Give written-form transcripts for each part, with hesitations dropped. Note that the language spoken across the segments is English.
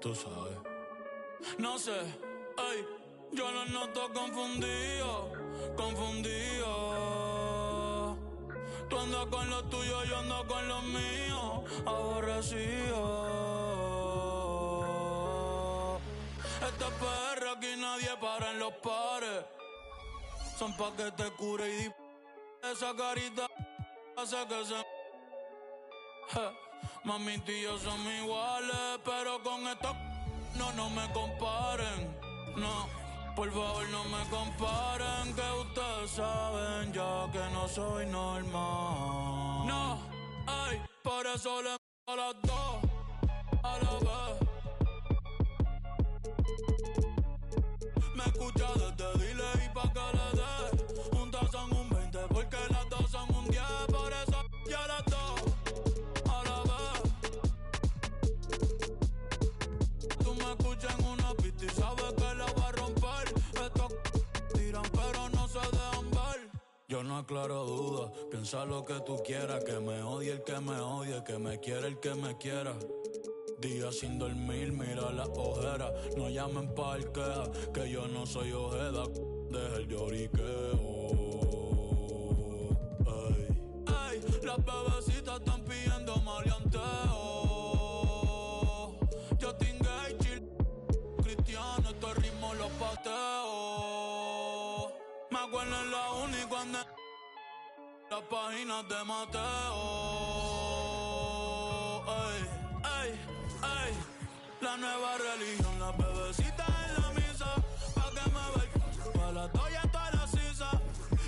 Tú sabes. No sé, ey, yo lo noto confundido, confundido. Tú andas con lo tuyo, yo ando con lo mío, aborrecido. Esta perra aquí nadie para en los pares. Son pa' que te cure y esa carita hace que se... Mami, tú y yo somos iguales, pero con esto no me comparen. No, por favor no me comparen, que ustedes saben ya que no soy normal. No, ay, por eso le a las dos a la vez. Me escucha desde delay pa' que le dé. Juntas son un 20 porque las dos son un 10. Por eso ya las dos a la vez. Tú me escuchas en una pista y sabes que la voy a romper. Estos tiran pero no se dejan ver. Yo no aclaro dudas, piensa lo que tú quieras. Que me odie el que me odie, que me quiera el que me quiera. Días sin dormir, mira las ojeras. No llamen parquea, que yo no soy ojeda. Deja el lloriqueo. Ey, ey, las bebecitas están pidiendo maleanteo. Yo tengo chill, cristiano, estos ritmos los pateo. Me acuerdo en la uni cuando las páginas de Mateo. Ey, ey. Ay, la nueva religión, las bebecitas en la misa, pa' que me vean, pa' la toalla toda la sisa.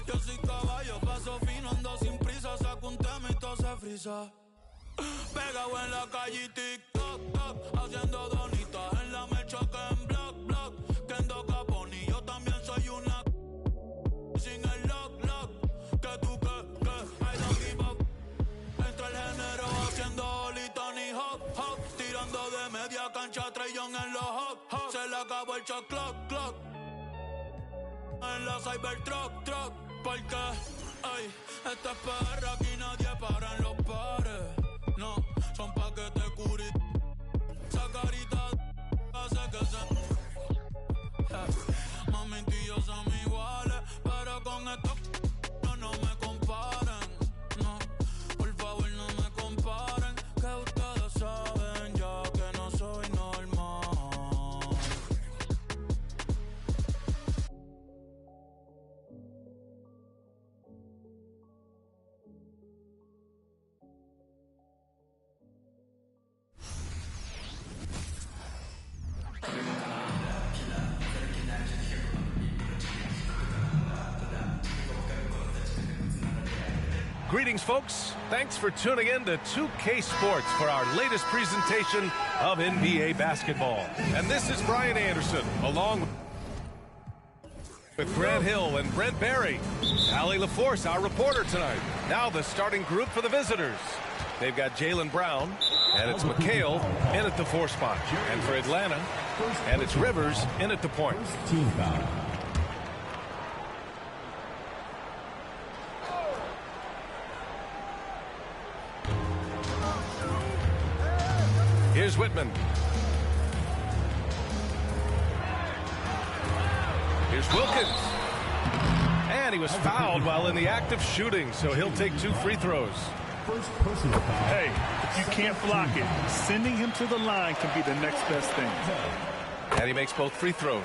Yo soy caballo, paso fino, ando sin prisa, saco un tema y todo se frisa. Pegado en la calle y TikTok, haciendo donitas en la mecha que en block, que en Caponi, yo también soy una sin el lock, que tú que, I don't give up. Entra el género haciendo Oli Tony Hawk, tirando de media cancha, Trellón en los hot, se le acabó el shot clock, en la Cybertruck, porque, ay, esta es perra, aquí nadie para en los pares, no, son pa' que te cure, esa carita hace que se, mami, tú y yo somos iguales, pero con esto no me comparen, no, por favor no me comparen, que ustedes saben ya que no soy normal. Greetings, folks. Thanks for tuning in to 2K Sports for our latest presentation of NBA basketball. And this is Brian Anderson, along with Grant Hill and Brent Barry. Allie LaForce, our reporter tonight. Now the starting group for the visitors. They've got Jaylen Brown, and it's McHale in at the 4 spot. And for Atlanta, and it's Rivers in at the point. Team foul. Here's Whitman. Here's Wilkins. And he was fouled while in the act of shooting, so he'll take 2 free throws. First personal foul. Hey, if you can't block it, sending him to the line can be the next best thing. And he makes both free throws.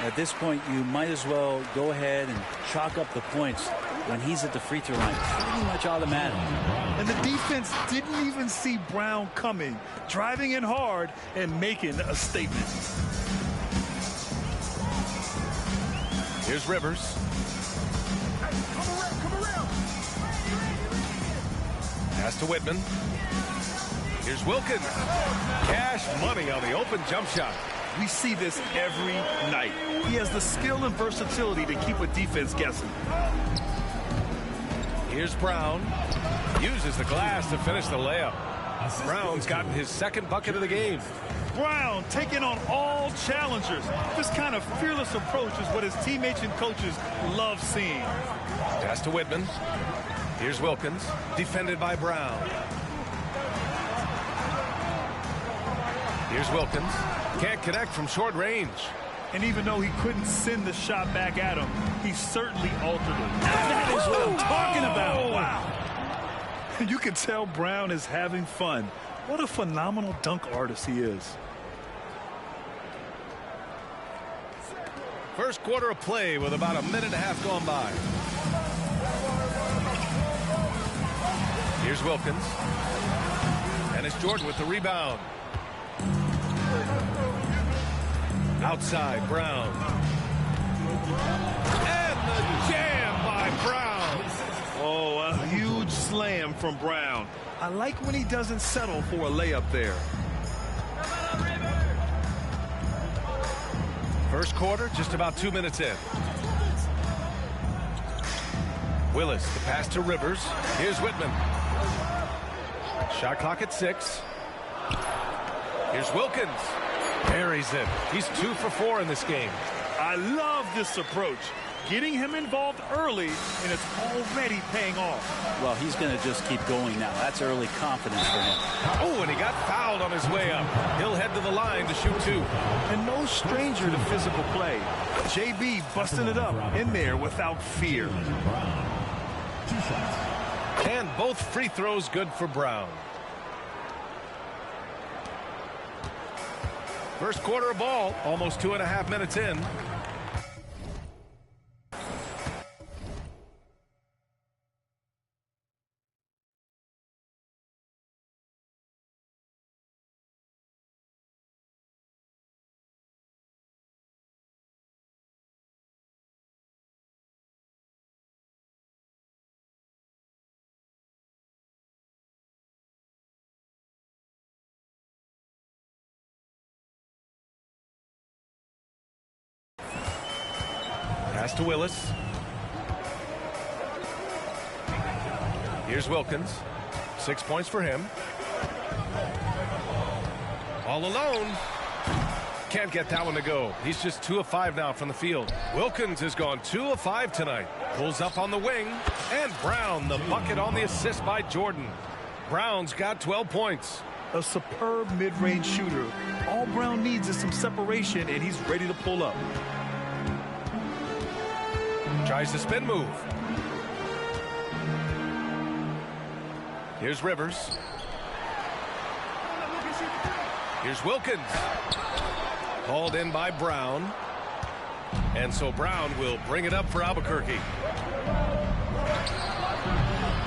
At this point, you might as well go ahead and chalk up the points when he's at the free throw line. Pretty much automatic. And the defense didn't even see Brown coming, driving in hard and making a statement. Here's Rivers. Come around. Pass to Whitman. Here's Wilkins. Cash money on the open jump shot. We see this every night. He has the skill and versatility to keep a defense guessing. Here's Brown. Uses the glass to finish the layup. Brown's gotten his second bucket of the game. Brown taking on all challengers. This kind of fearless approach is what his teammates and coaches love seeing. Pass to Whitman. Here's Wilkins, defended by Brown. Here's Wilkins. Can't connect from short range. And even though he couldn't send the shot back at him, he certainly altered it. That is what I'm talking about. Oh, wow. You can tell Brown is having fun. What a phenomenal dunk artist he is. First quarter of play with about a minute and a half gone by. Here's Wilkins. And it's Jordan with the rebound. Outside, Brown. And the jam by Brown. Oh, a huge slam from Brown. I like when he doesn't settle for a layup there. First quarter, just about 2 minutes in. Willis, the pass to Rivers. Here's Whitman. Shot clock at 6. Here's Wilkins. Buries it. He's 2 for 4 in this game. I love this approach. Getting him involved early, and it's already paying off. Well, he's going to just keep going now. That's early confidence for him. Oh, and he got fouled on his way up. He'll head to the line to shoot 2. And no stranger to physical play. JB busting it up in there without fear. And both free throws good for Brown. First quarter of ball, almost 2.5 minutes in. Pass to Willis. Here's Wilkins. 6 points for him. All alone. Can't get that one to go. He's just 2 of 5 now from the field. Wilkins has gone 2 of 5 tonight. Pulls up on the wing. And Brown, the bucket on the assist by Jordan. Brown's got 12 points. A superb mid-range shooter. All Brown needs is some separation, and he's ready to pull up. Tries the spin move. Here's Rivers. Here's Wilkins. Hauled in by Brown. And so Brown will bring it up for Albuquerque.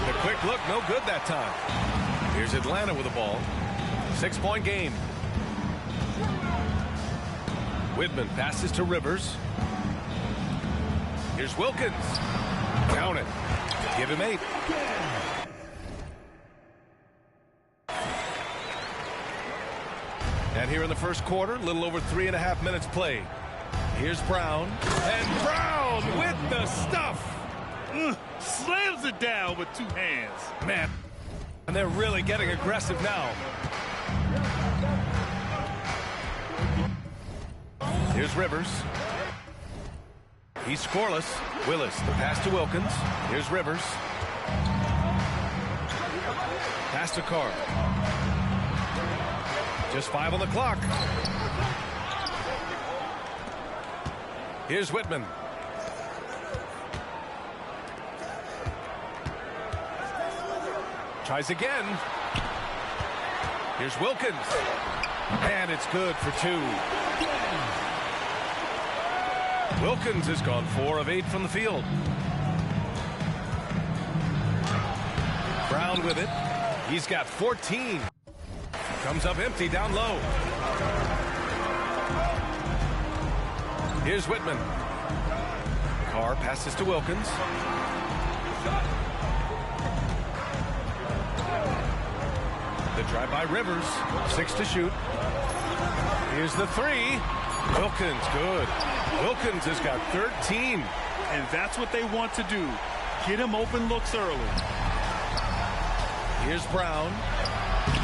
The quick look, no good that time. Here's Atlanta with the ball. 6-point game. Whitman passes to Rivers. Here's Wilkins. Count it. Give him 8. And here in the first quarter, a little over 3.5 minutes played. Here's Brown. And Brown with the stuff. Slams it down with 2 hands. Man, and they're really getting aggressive now. Here's Rivers. He's scoreless. Willis, the pass to Wilkins. Here's Rivers. Pass to Carr. Just 5 on the clock. Here's Whitman. Tries again. Here's Wilkins. And it's good for 2. Wilkins has gone 4 of 8 from the field. Brown with it. He's got 14. Comes up empty down low. Here's Whitman. Carr passes to Wilkins. The drive by Rivers. 6 to shoot. Here's the 3. Wilkins, good. Wilkins has got 13. And that's what they want to do. Get him open looks early. Here's Brown.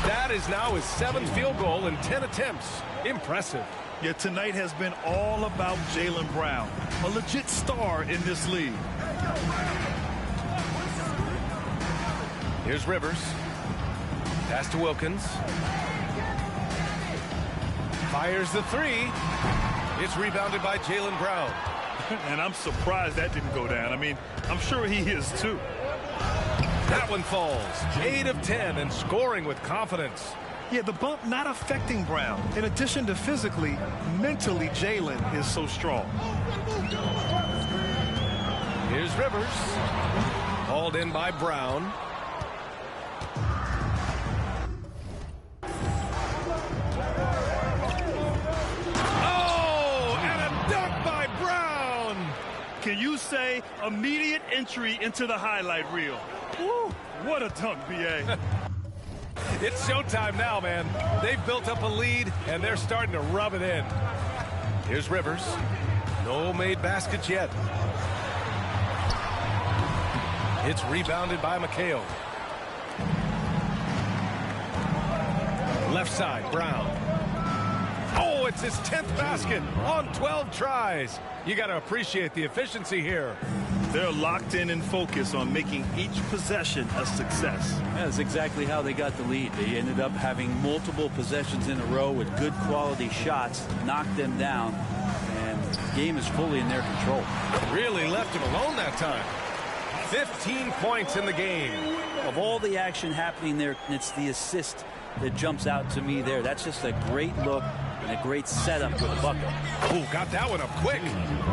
That is now his 7th field goal in 10 attempts. Impressive. Yet tonight has been all about Jaylen Brown, a legit star in this league. Here's Rivers. Pass to Wilkins. Fires the three. It's rebounded by Jaylen Brown. And I'm surprised that didn't go down. I mean, I'm sure he is too. That one falls. 8 of 10 and scoring with confidence. Yeah, the bump not affecting Brown. In addition to physically, mentally, Jaylen is so strong. Here's Rivers. Hauled in by Brown. Oh, and a dunk by Brown. Can you say immediate entry into the highlight reel? Woo, what a dunk, B.A. It's showtime now, man. They've built up a lead, and they're starting to rub it in. Here's Rivers. No made baskets yet. It's rebounded by McHale. Left side, Brown. Oh, it's his 10th basket on 12 tries. You got to appreciate the efficiency here. They're locked in and focused on making each possession a success. That's exactly how they got the lead. They ended up having multiple possessions in a row with good quality shots, knocked them down, and the game is fully in their control. Really left him alone that time. 15 points in the game. Of all the action happening there, it's the assist that jumps out to me there. That's just a great look and a great setup with a bucket. Oh, got that one up quick.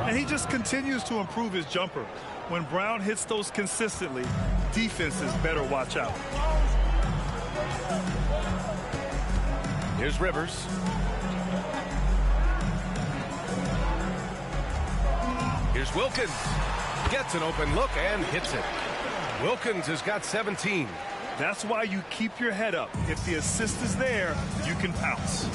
And he just continues to improve his jumper. When Brown hits those consistently, defenses better watch out. Here's Rivers. Here's Wilkins. Gets an open look and hits it. Wilkins has got 17. That's why you keep your head up. If the assist is there, you can pounce.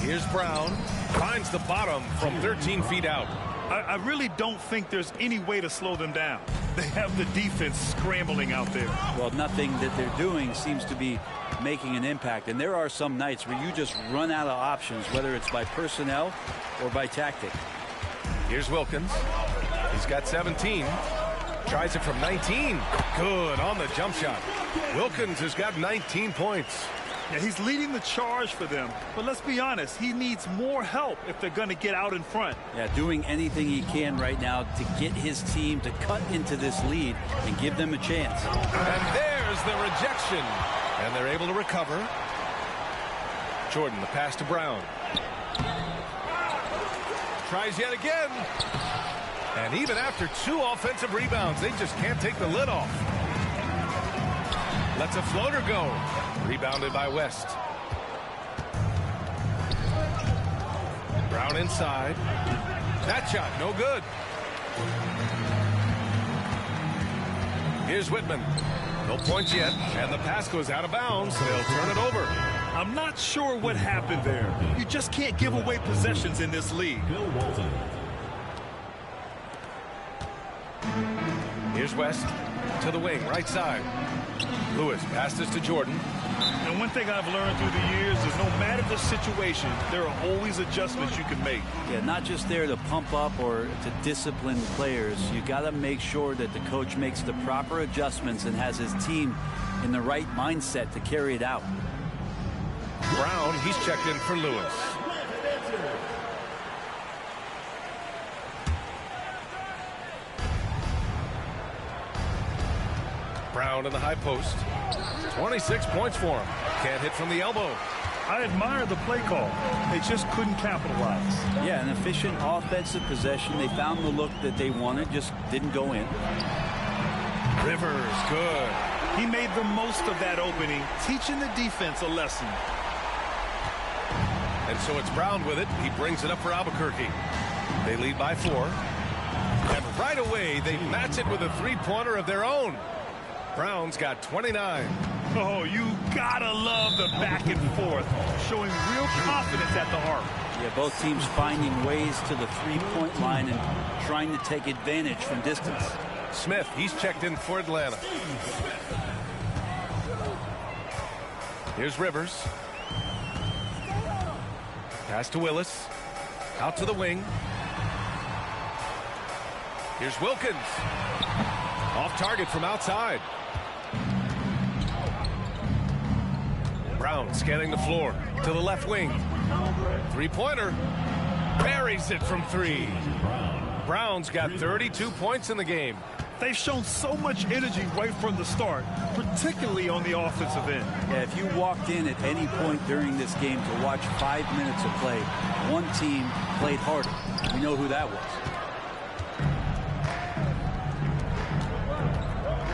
Here's Brown. Finds the bottom from 13 feet out. I really don't think there's any way to slow them down. They have the defense scrambling out there. Well, nothing that they're doing seems to be making an impact. And there are some nights where you just run out of options, whether it's by personnel or by tactic. Here's Wilkins. He's got 17. Tries it from 19. Good on the jump shot. Wilkins has got 19 points. Yeah, he's leading the charge for them. But let's be honest, he needs more help if they're going to get out in front. Yeah, doing anything he can right now to get his team to cut into this lead and give them a chance. And there's the rejection. And they're able to recover. Jordan, the pass to Brown. Tries yet again. And even after 2 offensive rebounds, they just can't take the lid off. Lets a floater go. Rebounded by West. Brown inside. That shot, no good. Here's Whitman. No points yet, and the pass goes out of bounds. They'll turn it over. I'm not sure what happened there. You just can't give away possessions in this league. Here's West to the wing, right side. Lewis passes to Jordan. And one thing I've learned through the years is no matter the situation, there are always adjustments you can make. Yeah, not just there to pump up or to discipline players. You got to make sure that the coach makes the proper adjustments and has his team in the right mindset to carry it out. Brown, he's checked in for Lewis. Brown in the high post. 26 points for him. Can't hit from the elbow. I admire the play call. They just couldn't capitalize. Yeah, an efficient offensive possession. They found the look that they wanted, just didn't go in. Rivers, good. He made the most of that opening, teaching the defense a lesson. And so it's Brown with it. He brings it up for Albuquerque. They lead by 4. And right away, they match it with a three-pointer of their own. Brown's got 29. Oh, you gotta love the back and forth, showing real confidence at the arc. Yeah, both teams finding ways to the three-point line and trying to take advantage from distance. Smith, he's checked in for Atlanta. Here's Rivers. Pass to Willis. Out to the wing. Here's Wilkins. Off target from outside. Brown scanning the floor to the left wing. Three-pointer. Buries it from three. Brown's got 32 points in the game. They've shown so much energy right from the start, particularly on the offensive end. Yeah, if you walked in at any point during this game to watch 5 minutes of play, one team played harder. We know who that was.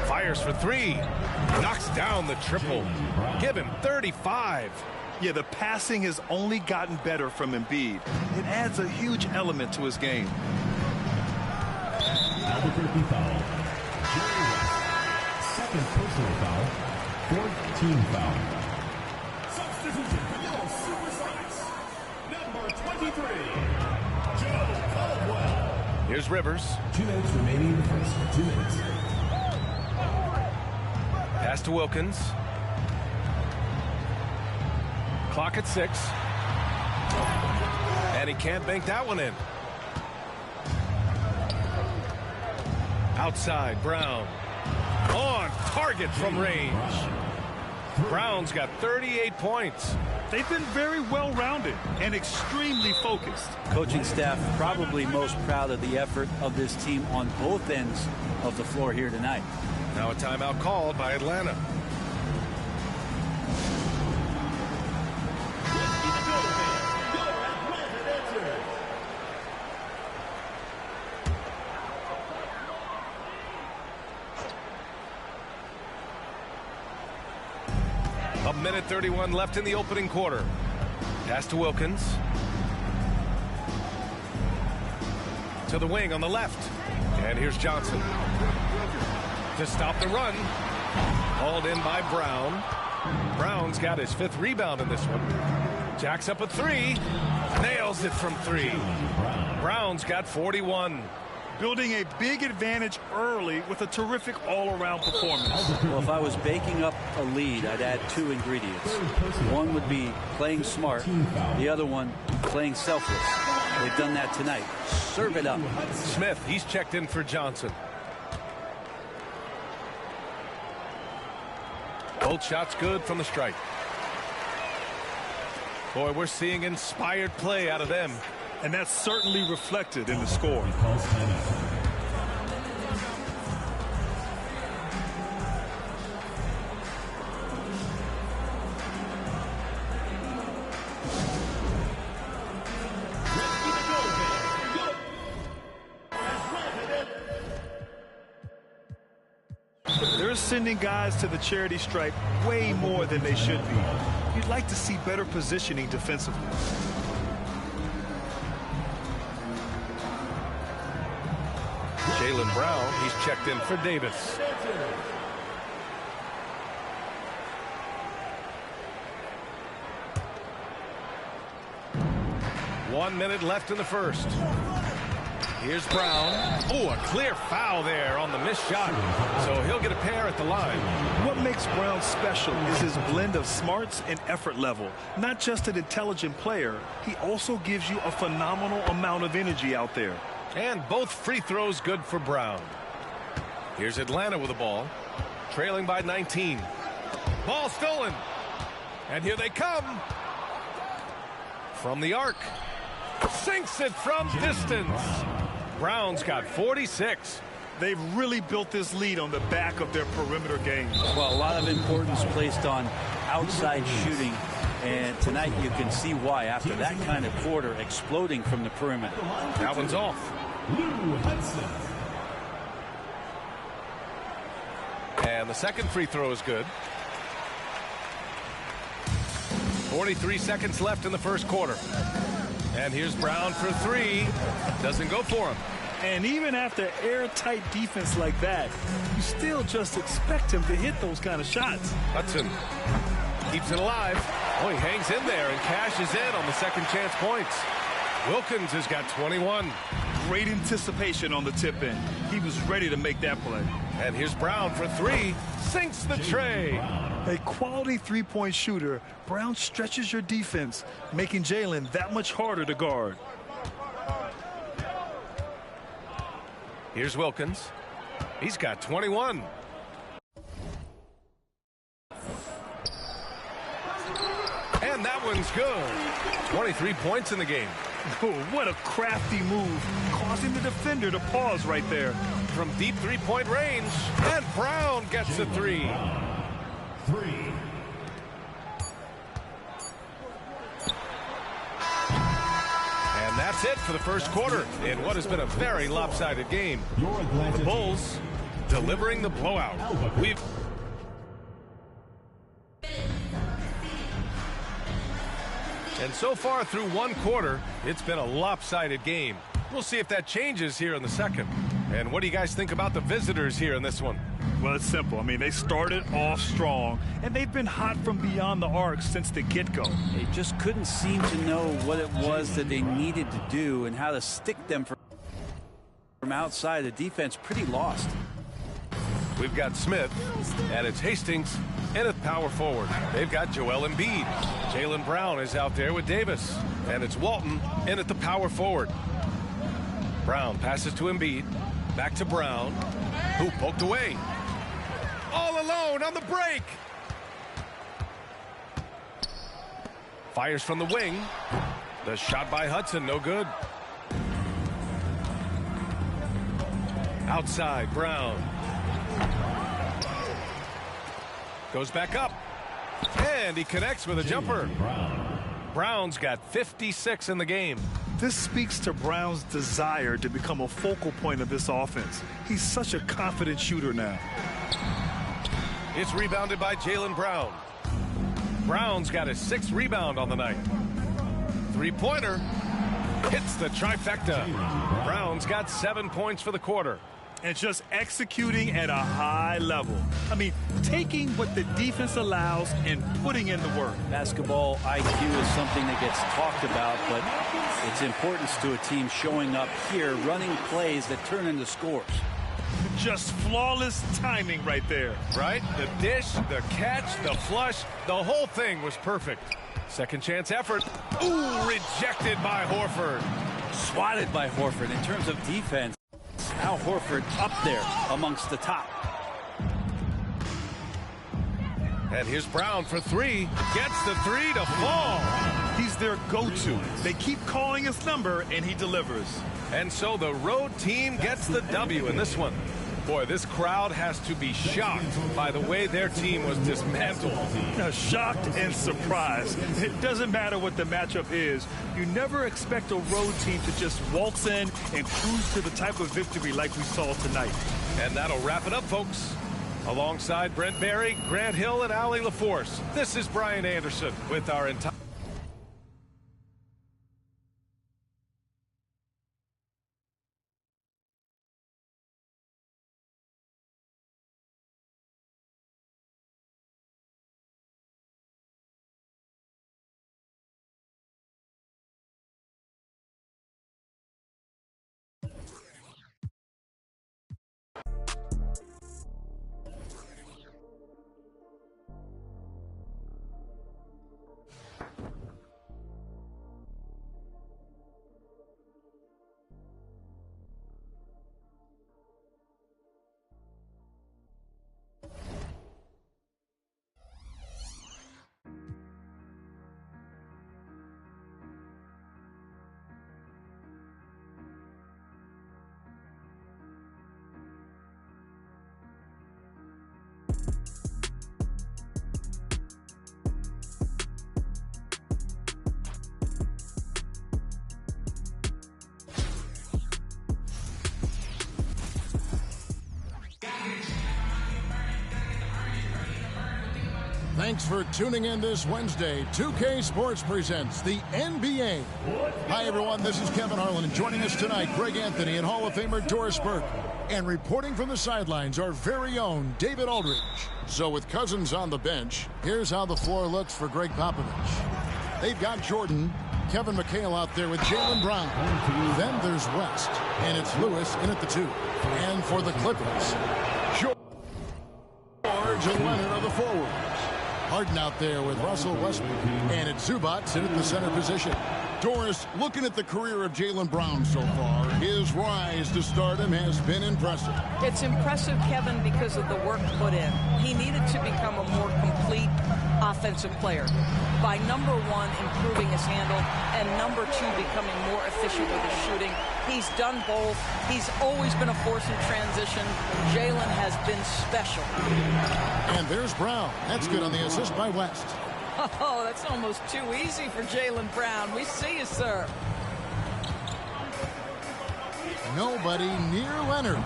Fires for three. Knocks down the triple. Give him 35. Yeah, the passing has only gotten better from Embiid. It adds a huge element to his game. Albuquerque foul. Jerry West. Second personal foul. Fourth team foul. Substitution for your Supersonics. Number 23, Joe Caldwell. Here's Rivers. 2 minutes remaining in the first. 2 minutes. Pass to Wilkins. Clock at 6. And he can't bank that one in. Outside, Brown. On target from range. Brown's got 38 points. They've been very well-rounded and extremely focused. Coaching staff probably most proud of the effort of this team on both ends of the floor here tonight. Now a timeout called by Atlanta. A minute 31 left in the opening quarter. Pass to Wilkins. To the wing on the left. And here's Johnson. To stop the run. Hauled in by Brown. Brown's got his 5th rebound in this one. Jacks up a 3. Nails it from 3. Brown's got 41. Building a big advantage early with a terrific all-around performance. Well, if I was baking up a lead, I'd add 2 ingredients. One would be playing smart. The other one, playing selfless. They've done that tonight. Serve it up. Smith, he's checked in for Johnson. Both shots good from the strike. Boy, we're seeing inspired play out of them. And that's certainly reflected in the score. They're sending guys to the charity stripe way more than they should be. You'd like to see better positioning defensively. Jaylen Brown, he's checked in for Davis. One minute left in the first. Here's Brown. Oh, a clear foul there on the missed shot. So he'll get a pair at the line. What makes Brown special is his blend of smarts and effort level. Not just an intelligent player, he also gives you a phenomenal amount of energy out there. And both free throws good for Brown. Here's Atlanta with the ball. Trailing by 19. Ball stolen. And here they come. From the arc. Sinks it from distance. Brown's got 46. They've really built this lead on the back of their perimeter game. Well, a lot of importance placed on outside shooting. And tonight you can see why after that kind of quarter exploding from the perimeter. That one's off. And the second free throw is good. 43 seconds left in the first quarter. And here's Brown for 3. Doesn't go for him. And even after airtight defense like that, you still just expect him to hit those kind of shots. Hudson keeps it alive. Oh, he hangs in there and cashes in on the second chance points. Wilkins has got 21. Great anticipation on the tip in. He was ready to make that play. And here's Brown for 3. Sinks the tray. A quality three-point shooter, Brown stretches your defense, making Jaylen that much harder to guard. Here's Wilkins. He's got 21. is good. 23 points in the game. Oh, what a crafty move, causing the defender to pause right there. From deep three-point range, and Brown gets the three. And that's it for the first quarter in what has been a very lopsided game. The Bulls delivering the blowout. And so far through one quarter, it's been a lopsided game. We'll see if that changes here in the second. And what do you guys think about the visitors here in this one? Well, it's simple. I mean, they started off strong, and they've been hot from beyond the arc since the get-go. They just couldn't seem to know what it was that they needed to do and how to stick them from outside. The defense pretty lost. We've got Smith, and it's Hastings in at power forward. They've got Joel Embiid. Jaylen Brown is out there with Davis, and it's Walton in at the power forward. Brown passes to Embiid, back to Brown, who poked away. All alone on the break. Fires from the wing. The shot by Hudson, no good. Outside, Brown. Goes back up. And he connects with a jumper. Brown's got 56 in the game. This speaks to Brown's desire to become a focal point of this offense. He's such a confident shooter now. It's rebounded by Jaylen Brown. Brown's got his 6th rebound on the night. Three-pointer hits the trifecta. Brown's got 7 points for the quarter. And just executing at a high level. I mean, taking what the defense allows and putting in the work. Basketball IQ is something that gets talked about, but its importance to a team showing up here, running plays that turn into scores. Just flawless timing right there. Right? The dish, the catch, the flush, the whole thing was perfect. Second chance effort. Ooh, rejected by Horford. Swatted by Horford. In terms of defense, Al Horford up there amongst the top. And here's Brown for three. Gets the three to fall. He's their go-to. They keep calling his number, and he delivers. And so the road team gets the W in this one. Boy, this crowd has to be shocked by the way their team was dismantled. Shocked and surprised. It doesn't matter what the matchup is. You never expect a road team to just waltz in and cruise to the type of victory like we saw tonight. And that'll wrap it up, folks. Alongside Brent Barry, Grant Hill, and Allie LaForce, this is Brian Anderson with our entire... Thanks for tuning in this Wednesday. 2K Sports presents the NBA. Hi, everyone. This is Kevin Harlan, and joining us tonight, Greg Anthony and Hall of Famer Doris Burke. And reporting from the sidelines, our very own David Aldridge. So with Cousins on the bench, here's how the floor looks for Greg Popovich. They've got Jordan, Kevin McHale out there with Jaylen Brown. Then there's West, and it's Lewis in at the 2. And for the Clippers, George and Leonard are the forwards. Harden out there with Russell Westbrook, and it's Zubac in at the center position. Doris, looking at the career of Jaylen Brown so far, his rise to stardom has been impressive. It's impressive, Kevin, because of the work put in. He needed to become a more complete offensive player by, number one, improving his handle, and number two, becoming more efficient with his shooting. He's done both. He's always been a force in transition. Jaylen has been special. And there's Brown. That's good on the assist by West. Oh, that's almost too easy for Jaylen Brown. We see you, sir. Nobody near Leonard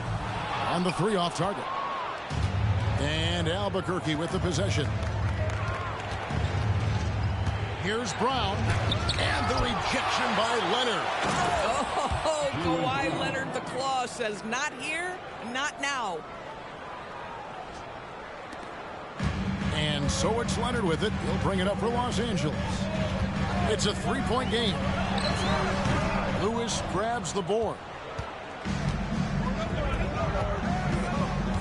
on the three off target. And Albuquerque with the possession. Here's Brown. And the rejection by Leonard. Oh, Kawhi Leonard, the claw, says not here, not now. And so it's Leonard with it. He'll bring it up for Los Angeles. It's a three-point game. Lewis grabs the board.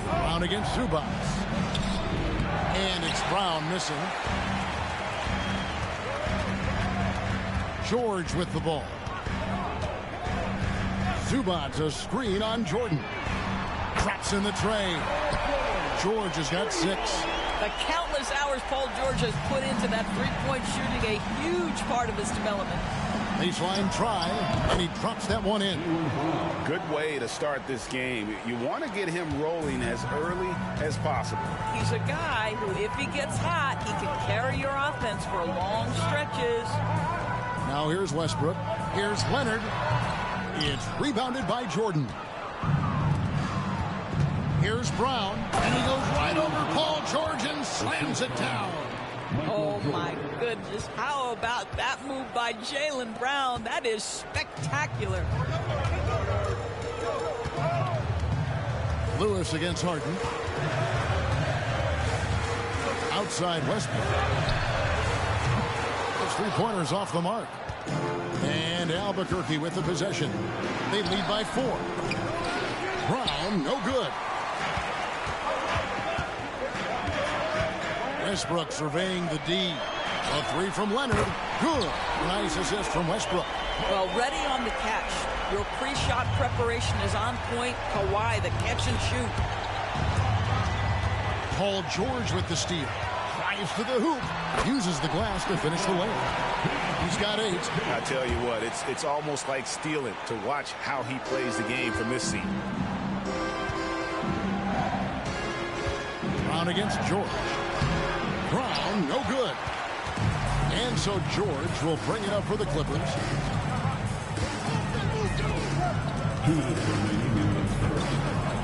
Brown against Zubac. And it's Brown missing. George with the ball. Zubac a screen on Jordan. Drops in the tray. George has got 6. The countless hours Paul George has put into that three-point shooting, a huge part of his development. Baseline try, and he drops that one in. Good way to start this game. You want to get him rolling as early as possible. He's a guy who, if he gets hot, he can carry your offense for long stretches. Now here's Westbrook. Here's Leonard. It's rebounded by Jordan. Here's Brown, and he goes right over Paul George and slams it down. Oh, my goodness. How about that move by Jaylen Brown? That is spectacular. Lewis against Harden. Outside Westbrook. Those three-pointers off the mark. And Albuquerque with the possession. They lead by 4. Brown, no good. Westbrook surveying the D. A 3 from Leonard. Good. Nice assist from Westbrook. Well, ready on the catch. Your pre-shot preparation is on point. Kawhi, the catch and shoot. Paul George with the steal. Drives to the hoop. Uses the glass to finish the layup. He's got 8. I tell you what, it's almost like stealing to watch how he plays the game from this seat. Brown against George. Brown, no good. And so George will bring it up for the Clippers.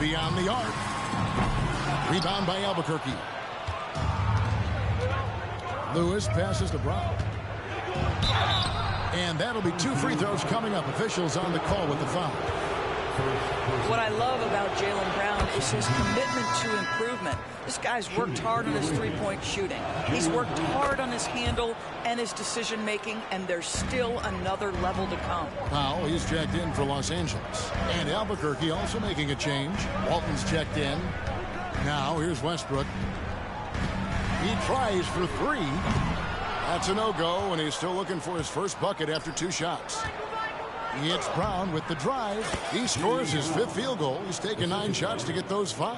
Beyond the arc. Rebound by Albuquerque. Lewis passes to Brown. And that'll be 2 free throws coming up. Officials on the call with the foul. What I love about Jaylen Brown is his commitment to improvement. This guy's worked hard on his three-point shooting. He's worked hard on his handle and his decision-making, and there's still another level to come. Powell, he's checked in for Los Angeles. And Albuquerque also making a change. Walton's checked in. Now, here's Westbrook. He tries for 3. That's a no-go, and he's still looking for his first bucket after 2 shots. It's Brown with the drive. He scores his 5th field goal. He's taken 9 shots to get those 5.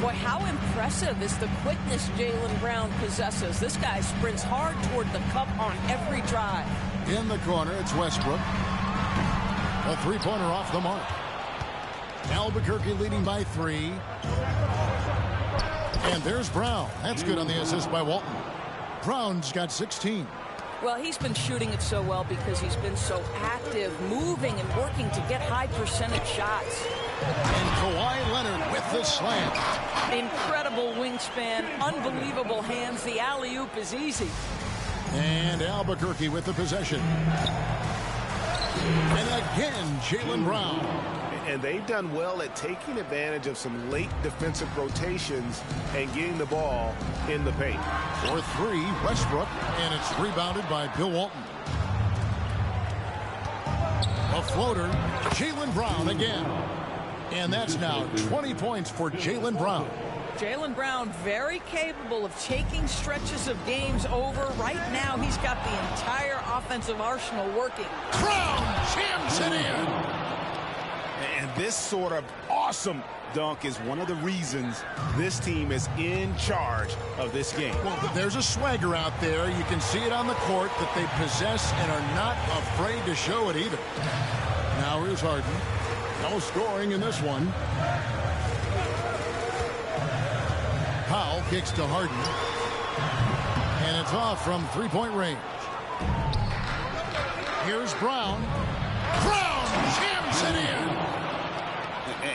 Boy, how impressive is the quickness Jaylen Brown possesses. This guy sprints hard toward the cup on every drive. In the corner, it's Westbrook. A 3-pointer off the mark. Albuquerque leading by 3. And there's Brown. That's good on the assist by Walton. Brown's got 16. Well, he's been shooting it so well because he's been so active, moving and working to get high percentage shots. And Kawhi Leonard with the slam. Incredible wingspan, unbelievable hands. The alley-oop is easy. And Albuquerque with the possession. And again, Jaylen Brown. And they've done well at taking advantage of some late defensive rotations and getting the ball in the paint. For 3, Westbrook, and it's rebounded by Bill Walton. A floater, Jaylen Brown again. And that's now 20 points for Jaylen Brown. Jaylen Brown very capable of taking stretches of games over. Right now, he's got the entire offensive arsenal working. Brown jams it in. And this sort of awesome dunk is one of the reasons this team is in charge of this game. Well, there's a swagger out there. You can see it on the court that they possess and are not afraid to show it either. Now here's Harden. No scoring in this one. Powell kicks to Harden. And it's off from three-point range. Here's Brown. Brown jams it in.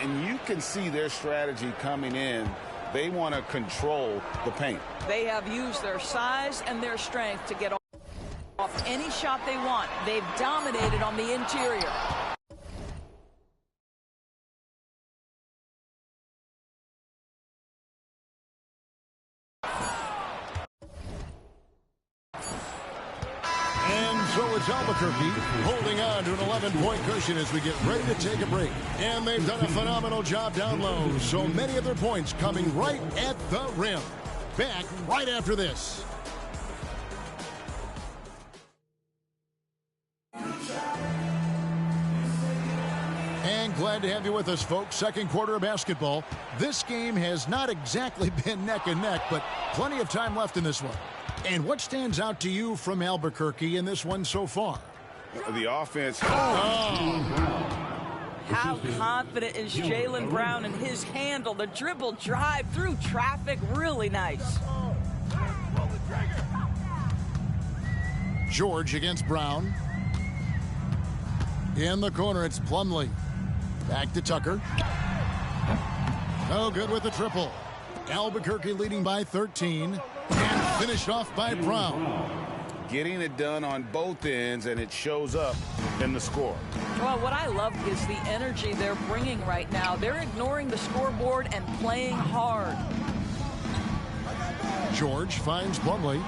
And you can see their strategy coming in. They want to control the paint. They have used their size and their strength to get off any shot they want. They've dominated on the interior. And so it's Albuquerque holding on to an 11-point cushion as we get ready to take a break. And they've done a phenomenal job down low. So many of their points coming right at the rim. Back right after this. And glad to have you with us, folks. Second quarter of basketball. This game has not exactly been neck and neck, but plenty of time left in this one. And what stands out to you from Albuquerque in this one so far? The offense. How confident is Jaylen Brown in his handle? The dribble drive through traffic, really nice. George against Brown. In the corner, it's Plumlee. Back to Tucker. No good with the triple. Albuquerque leading by 13. And finished off by Brown. Getting it done on both ends, and it shows up in the score. Well, what I love is the energy they're bringing right now. They're ignoring the scoreboard and playing hard. George finds Plumlee.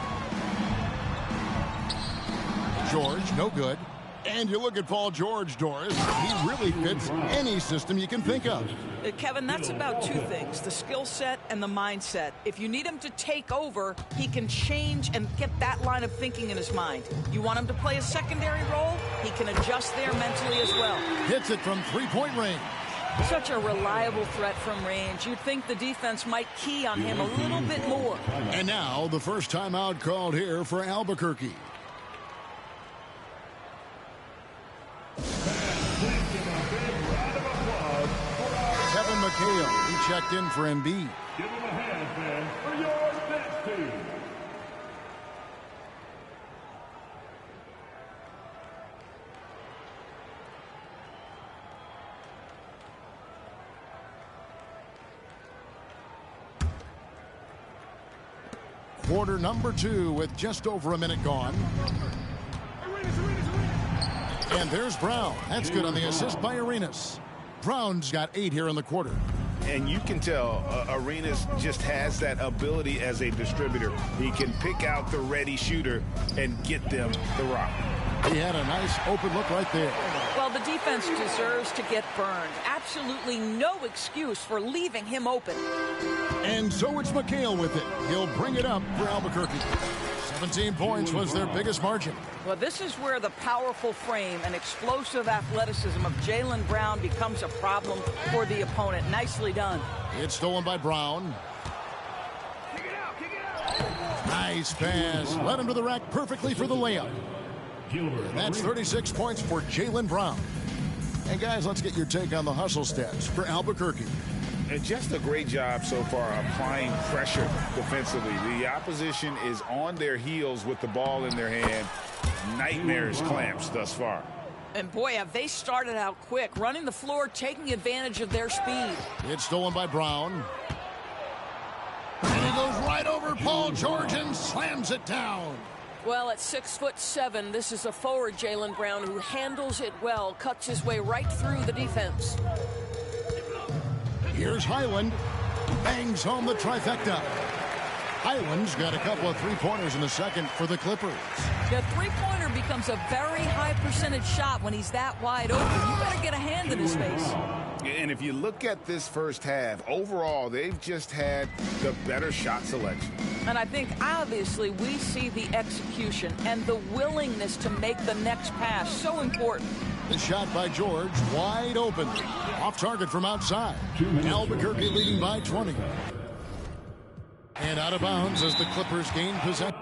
George, no good. And you look at Paul George, Doris. He really fits any system you can think of. Kevin, that's about two things, the skill set and the mindset. If you need him to take over, he can change and get that line of thinking in his mind. You want him to play a secondary role, he can adjust there mentally as well. Hits it from three-point range. Such a reliable threat from range. You'd think the defense might key on him a little bit more. And now the first timeout called here for Albuquerque. Kevin McHale, he checked in for Embiid. Give him a hand, fans, for your next team. Quarter number 2 with just over a minute gone. And there's Brown. That's good on the assist by Arenas. Brown's got 8 here in the quarter. And you can tell Arenas just has that ability as a distributor. He can pick out the ready shooter and get them the rock. He had a nice open look right there. Well, the defense deserves to get burned. Absolutely no excuse for leaving him open. And so it's McHale with it. He'll bring it up for Albuquerque. 17 points was their biggest margin. Well, this is where the powerful frame and explosive athleticism of Jaylen Brown becomes a problem for the opponent. Nicely done. It's stolen by Brown. Kick it out, kick it out. Nice pass. Led him to the rack perfectly for the layup. And that's 36 points for Jaylen Brown. And guys, let's get your take on the hustle stats for Albuquerque. And just a great job so far applying pressure defensively. The opposition is on their heels with the ball in their hand. Nightmares clamps thus far. And boy, have they started out quick, running the floor, taking advantage of their speed. It's stolen by Brown. And he goes right over Paul George and slams it down. Well, at 6'7", this is a forward Jaylen Brown who handles it well, cuts his way right through the defense. Here's Highland. Bangs home the trifecta. Highland's got a couple of three-pointers in the second for the Clippers. The three-pointer becomes a very high percentage shot when he's that wide open. You better get a hand in his face. And if you look at this first half, overall, they've just had the better shot selection. And I think, obviously, we see the execution and the willingness to make the next pass so important. The shot by George, wide open. Off target from outside. Albuquerque leading by 20. And out of bounds as the Clippers gain possession.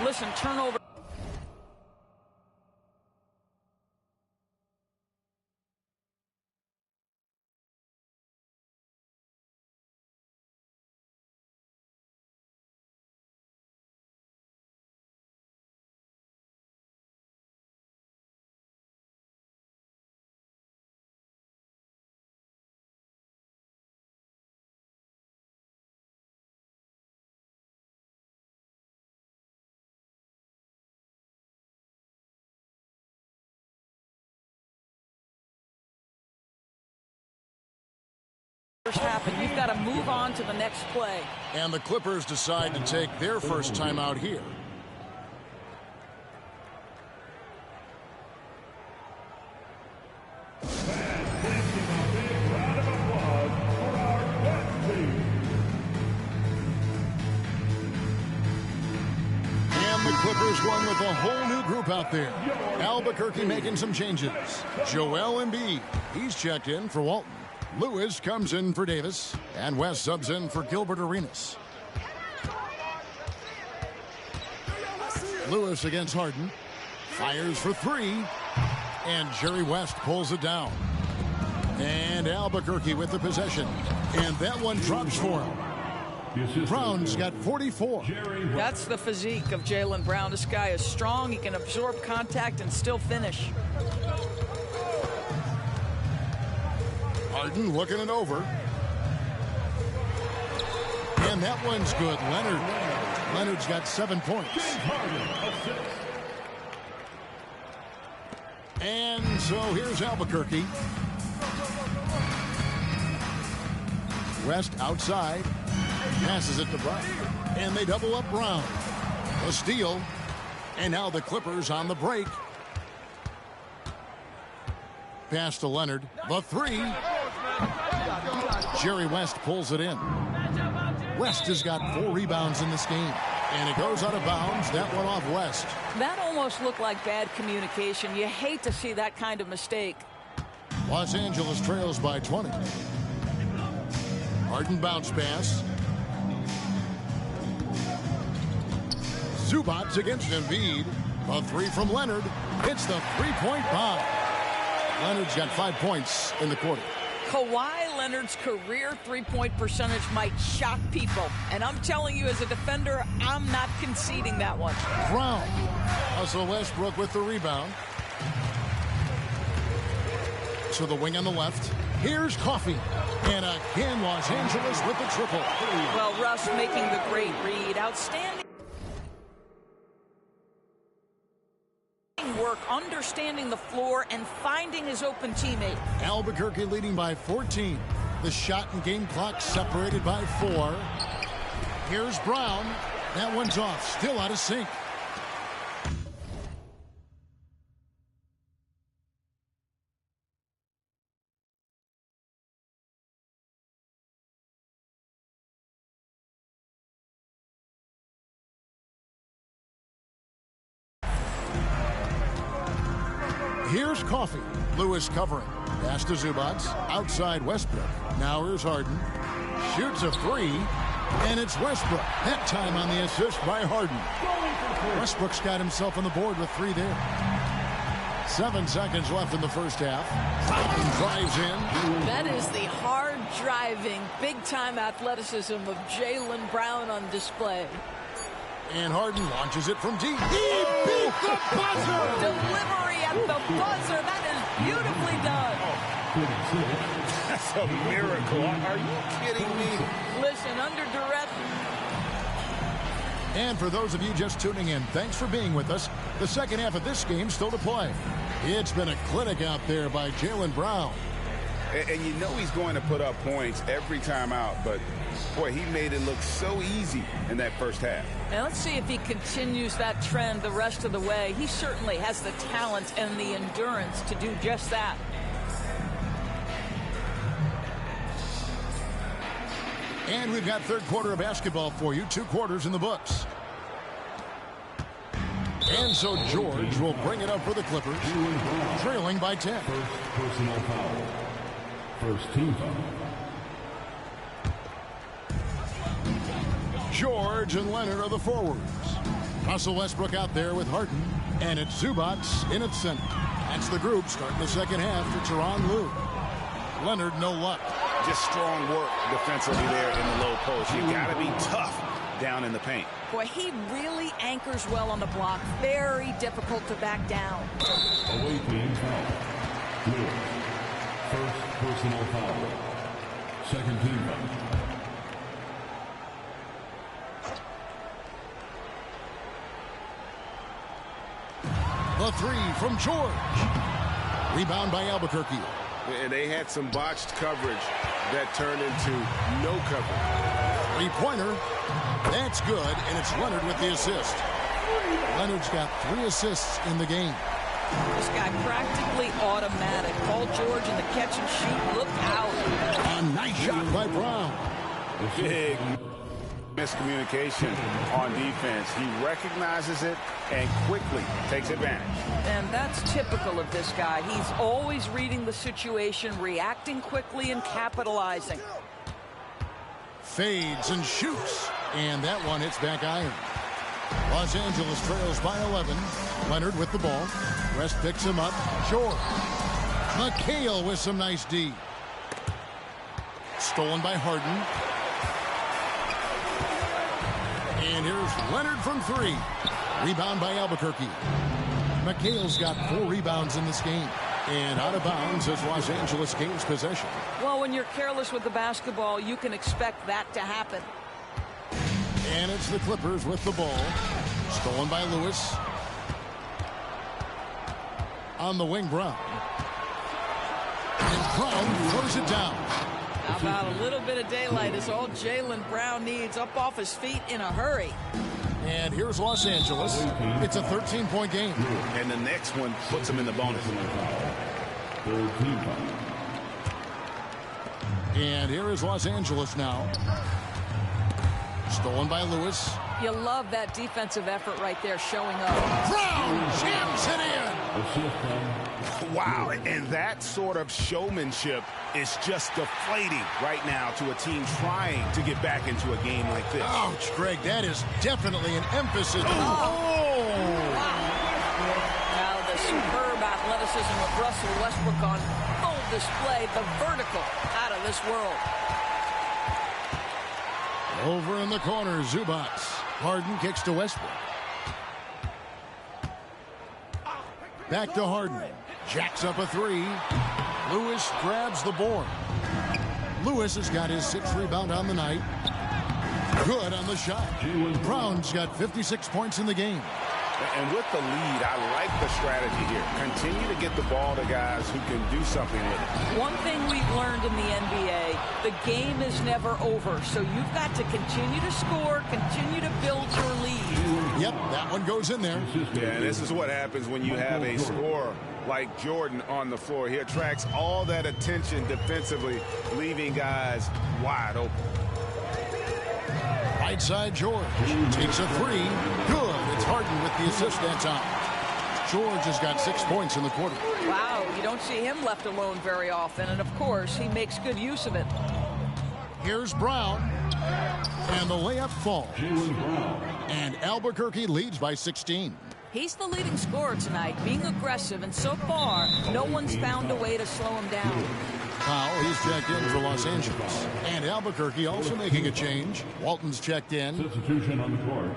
Listen, turnover. Happen. You've got to move on to the next play. And the Clippers decide to take their first time out here. And the Clippers going with a whole new group out there. Albuquerque making some changes. Joel Embiid, he's checked in for Walton. Lewis comes in for Davis, and West subs in for Gilbert Arenas. Lewis against Harden. Fires for three, and Jerry West pulls it down. And Albuquerque with the possession, and that one drops for him. Brown's got 44. That's the physique of Jaylen Brown. This guy is strong. He can absorb contact and still finish. Harden looking it over. And that one's good. Leonard's got 7 points. And so here's Albuquerque. West outside. Passes it to Brown. And they double up Brown. A steal. And now the Clippers on the break. Pass to Leonard. The three. Jerry West pulls it in. West has got 4 rebounds in this game. And it goes out of bounds. That one off West. That almost looked like bad communication. You hate to see that kind of mistake. Los Angeles trails by 20. Harden bounce pass. Zubats against Embiid. A three from Leonard. It's the three-point bomb. Leonard's got 5 points in the quarter. Kawhi Leonard's career three-point percentage might shock people. And I'm telling you, as a defender, I'm not conceding that one. Brown. Russell Westbrook with the rebound. To the wing on the left. Here's Coffey. And again, Los Angeles with the triple. Well, Russ making the great read. Outstanding work, understanding the floor, and finding his open teammate. Albuquerque leading by 14. The shot and game clock separated by 4. Here's Brown. That one's off. Still out of sync. Here's Coffey. Lewis covering. Pass to Zubats. Outside Westbrook. Now here's Harden. Shoots a three. And it's Westbrook. That time on the assist by Harden. Westbrook's got himself on the board with 3 there. 7 seconds left in the first half. Brown drives in. That is the hard driving, big-time athleticism of Jaylen Brown on display. And Harden launches it from deep. He beat the buzzer! Delivery at the buzzer. That is beautifully done. That's a miracle. Are you kidding me? Listen, under duress. And for those of you just tuning in, thanks for being with us. The second half of this game still to play. It's been a clinic out there by Jaylen Brown. And you know he's going to put up points every time out, but boy, he made it look so easy in that first half. Now let's see if he continues that trend the rest of the way. He certainly has the talent and the endurance to do just that. And we've got third quarter of basketball for you. 2 quarters in the books. And so George will bring it up for the Clippers, trailing by 10. First personal foul. First team foul. George and Leonard are the forwards. Russell Westbrook out there with Harden. And it's Zubac in its center. That's the group starting the second half for Tyronn Lue. Leonard, no luck. Just strong work defensively there in the low post. You got to be tough down in the paint. Boy, he really anchors well on the block. Very difficult to back down. Away team foul. Lue. First personal foul. Second team foul. The 3 from George. Rebound by Albuquerque. And they had some botched coverage that turned into no coverage. 3-pointer. That's good, and it's Leonard with the assist. Leonard's got 3 assists in the game. This guy practically automatic. Paul George in the catch and shoot. Look out. A nice shot by Brown. Big miscommunication on defense. He recognizes it and quickly takes advantage. And that's typical of this guy. He's always reading the situation, reacting quickly, and capitalizing. Fades and shoots. And that one hits back iron. Los Angeles trails by 11. Leonard with the ball. West picks him up. George. McHale with some nice D. Stolen by Harden. And here's Leonard from 3. Rebound by Albuquerque. McHale's got 4 rebounds in this game. And out of bounds as Los Angeles gains possession. Well, when you're careless with the basketball, you can expect that to happen. And it's the Clippers with the ball. Stolen by Lewis. On the wing, Brown. And Brown throws it down. How about a little bit of daylight is all Jaylen Brown needs, up off his feet in a hurry. And here's Los Angeles. It's a 13-point game. And the next one puts him in the bonus. Third team foul. And here is Los Angeles now. Stolen by Lewis. You love that defensive effort right there showing up. Brown jams it in. Wow, and that sort of showmanship is just deflating right now to a team trying to get back into a game like this. Ouch, Greg, that is definitely an emphasis. Wow. Now the superb athleticism of Russell Westbrook on full display. The vertical out of this world. Over in the corner, Zubac. Harden kicks to Westbrook. Back to Harden. Jacks up a 3. Lewis grabs the board. Lewis has got his 6th rebound on the night. Good on the shot. Brown's got 56 points in the game. And with the lead, I like the strategy here. Continue to get the ball to guys who can do something with it. One thing we've learned in the NBA, the game is never over. So you've got to continue to score, continue to build your lead. Yep, that one goes in there. Yeah, this is what happens when you have a scorer like Jordan on the floor. He attracts all that attention defensively, leaving guys wide open. Right side, George takes a 3. Good. It's Harden with the assist that time. George has got 6 points in the quarter. Wow, you don't see him left alone very often. And, of course, he makes good use of it. Here's Brown. And the layup falls. And Albuquerque leads by 16. He's the leading scorer tonight, being aggressive. And so far, no one's found a way to slow him down. Powell, he's checked in for Los Angeles. And Albuquerque also making a change. Walton's checked in. Substitution on the court.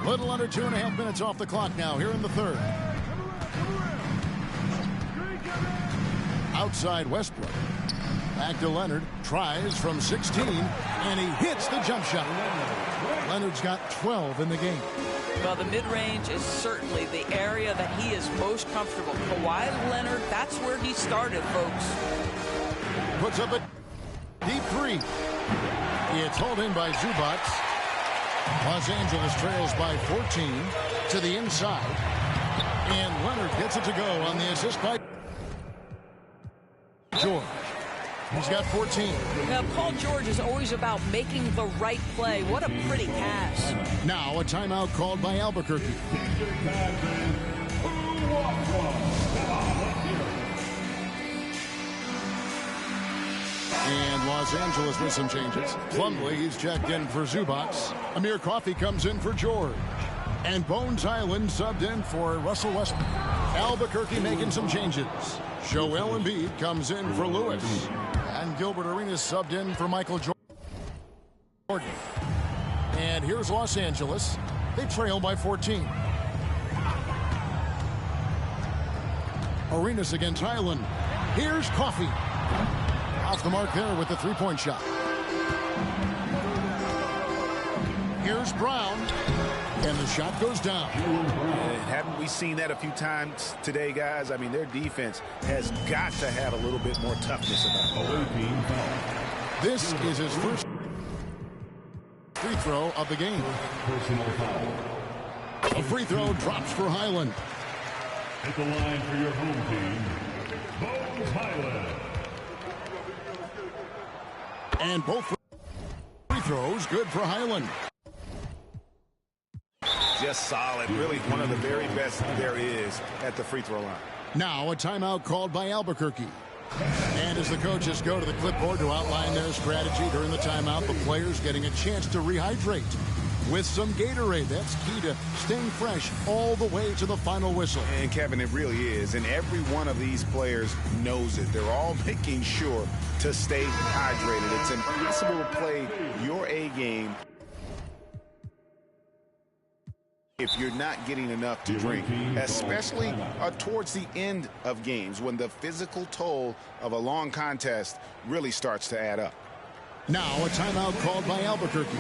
Little under 2.5 minutes off the clock now here in the third. Outside Westbrook. Back to Leonard. Tries from 16. And he hits the jump shot. Leonard's got 12 in the game. Well, the mid-range is certainly the area that he is most comfortable. Kawhi Leonard, that's where he started, folks. Puts up a deep 3. It's hauled in by Zubac. Los Angeles trails by 14 to the inside. And Leonard gets it to go on the assist by George. He's got 14. Now, Paul George is always about making the right play. What a pretty pass. Now a timeout called by Albuquerque. And Los Angeles with some changes. Plumlee, he's checked in for Zubats. Amir Coffey comes in for George. And Bones Island subbed in for Russell Westbrook. Albuquerque making some changes. Joel Embiid comes in for Lewis. And Gilbert Arenas subbed in for Michael Jordan. And here's Los Angeles. They trail by 14. Arenas against Highland. Here's Coffey. Off the mark there with the three-point shot. Here's Brown. And the shot goes down. And haven't we seen that a few times today, guys? I mean, their defense has got to have a little bit more toughness about it. This is his first free throw of the game. A free throw drops for Highland. At the line for your home team, Bones Highland. And both free throws good for Highland. Just solid. Really one of the very best there is at the free throw line. Now a timeout called by Albuquerque. And as the coaches go to the clipboard to outline their strategy during the timeout, the players getting a chance to rehydrate with some Gatorade. That's key to staying fresh all the way to the final whistle. And Kevin, it really is. And every one of these players knows it. They're all making sure to stay hydrated. It's impossible to play your A game if you're not getting enough to drink, especially towards the end of games when the physical toll of a long contest really starts to add up. Now a timeout called by Albuquerque.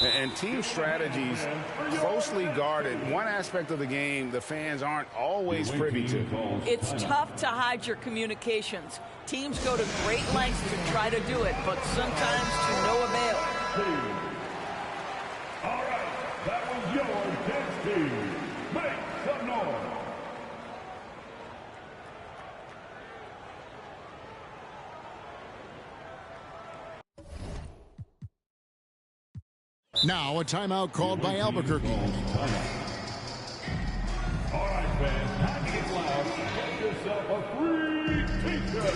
And team strategies closely guarded. One aspect of the game the fans aren't always privy to. It's tough to hide your communications. Teams go to great lengths to try to do it, but sometimes to no avail. All right, that was your 10th team. Make some noise. Now a timeout called by Albuquerque. All right, fans, pack it loud. Get yourself a free t-shirt.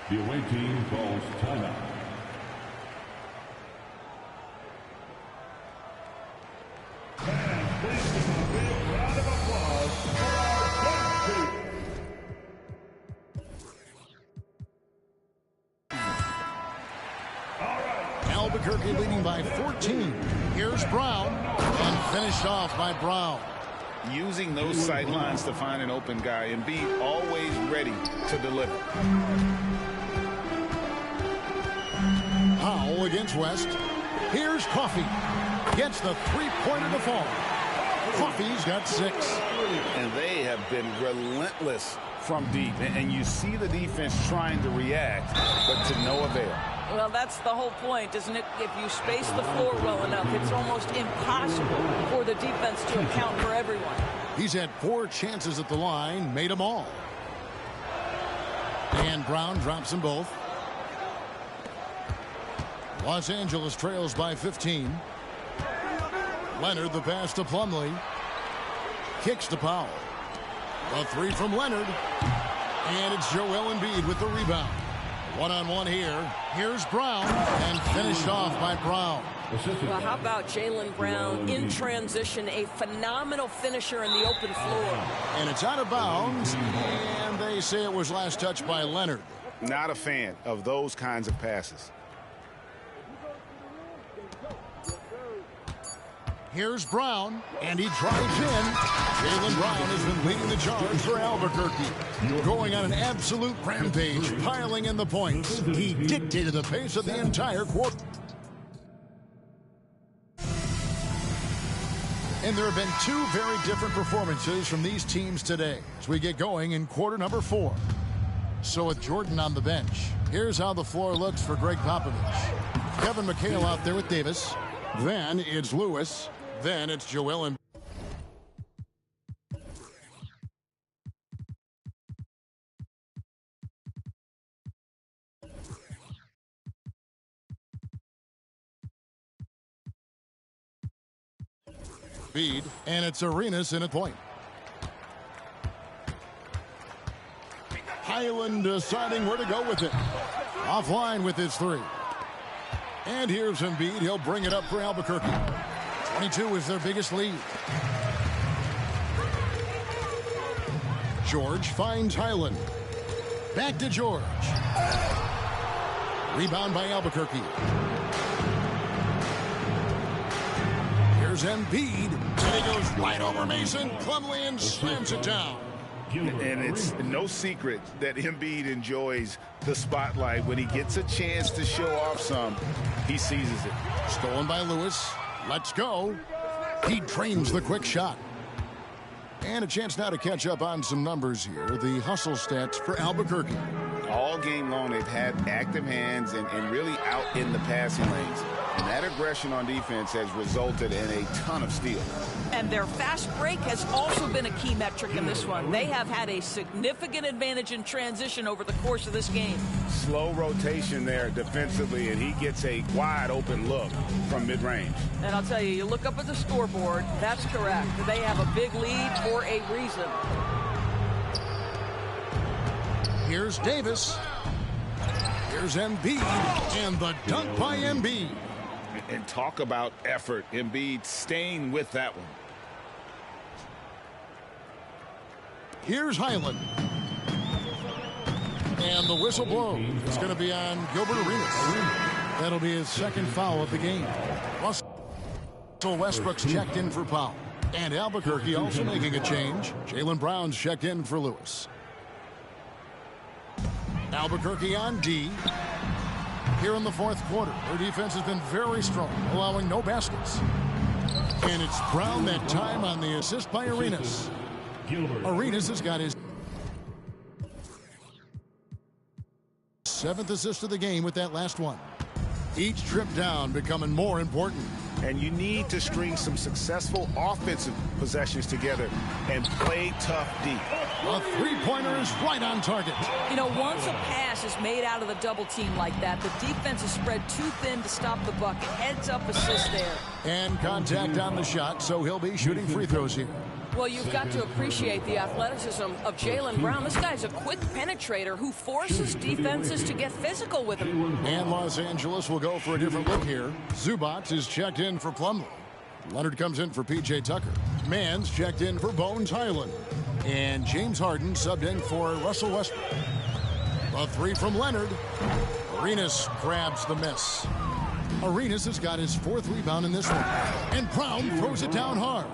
The away team calls timeout. Albuquerque leading by 14. Here's Brown, and finished off by Brown. Using those sight lines to find an open guy and be always ready to deliver. Howell against West. Here's Coffey. Gets the three-pointer to fall. Coffey's got 6. And they have been relentless from deep. And you see the defense trying to react, but to no avail. Well, that's the whole point, isn't it? If you space the floor well enough, it's almost impossible for the defense to account for everyone. He's had 4 chances at the line, made them all. And Brown drops them both. Los Angeles trails by 15. Leonard, the pass to Plumlee. Kicks to Powell. A 3 from Leonard. And it's Joel Embiid with the rebound. One-on-one here. Here's Brown, and finished off by Brown. Well, how about Jaylen Brown in transition, a phenomenal finisher in the open floor. And it's out of bounds, and they say it was last touched by Leonard. Not a fan of those kinds of passes. Here's Brown, and he drives in. Jaylen Brown has been leading the charge for Albuquerque. Going on an absolute rampage, piling in the points. He dictated the pace of the entire quarter. And there have been two very different performances from these teams today as we get going in quarter number 4. So with Jordan on the bench, here's how the floor looks for Greg Popovich. Kevin McHale out there with Davis. Then it's Lewis. Then it's Joel Embiid. And it's Arenas in a point. Highland deciding where to go with it. Offline with his 3. And here's Embiid. He'll bring it up for Albuquerque. 22 is their biggest lead. George finds Highland. Back to George. Rebound by Albuquerque. Here's Embiid. And he goes right over Mason. Plumlee and slams it down. And it's no secret that Embiid enjoys the spotlight. When he gets a chance to show off some, he seizes it. Stolen by Lewis. Let's go. He drains the quick shot. And a chance now to catch up on some numbers here. The hustle stats for Albuquerque. All game long, they've had active hands and really out in the passing lanes. And that aggression on defense has resulted in a ton of steals. And their fast break has also been a key metric in this one. They have had a significant advantage in transition over the course of this game. Slow rotation there defensively, and he gets a wide open look from mid-range. And I'll tell you, you look up at the scoreboard, that's correct. They have a big lead for a reason. Here's Davis. Here's Embiid. And the dunk by Embiid. And talk about effort. Embiid staying with that one. Here's Highland. And the whistle blows. It's going to be on Gilbert Arenas. That'll be his second foul of the game. Russell Westbrook's checked in for Powell. And Albuquerque also making a change. Jaylen Brown's checked in for Lewis. Albuquerque on D. Here in the fourth quarter, their defense has been very strong, allowing no baskets. And it's Brown that time on the assist by Arenas. Arenas has got his 7th assist of the game with that last one. Each trip down becoming more important. And you need to string some successful offensive possessions together and play tough deep. A three-pointer is right on target. You know, once a pass is made out of the double team like that, the defense is spread too thin to stop the bucket. Heads up assist there. And contact on the shot, so he'll be shooting free throws here. Well, you've got to appreciate the athleticism of Jaylen Brown. This guy's a quick penetrator who forces defenses to get physical with him. And Los Angeles will go for a different look here. Zubac is checked in for Plumlee. Leonard comes in for P.J. Tucker. Mann's checked in for Bones Highland. And James Harden subbed in for Russell Westbrook. A 3 from Leonard. Arenas grabs the miss. Arenas has got his 4th rebound in this one. And Brown throws it down hard.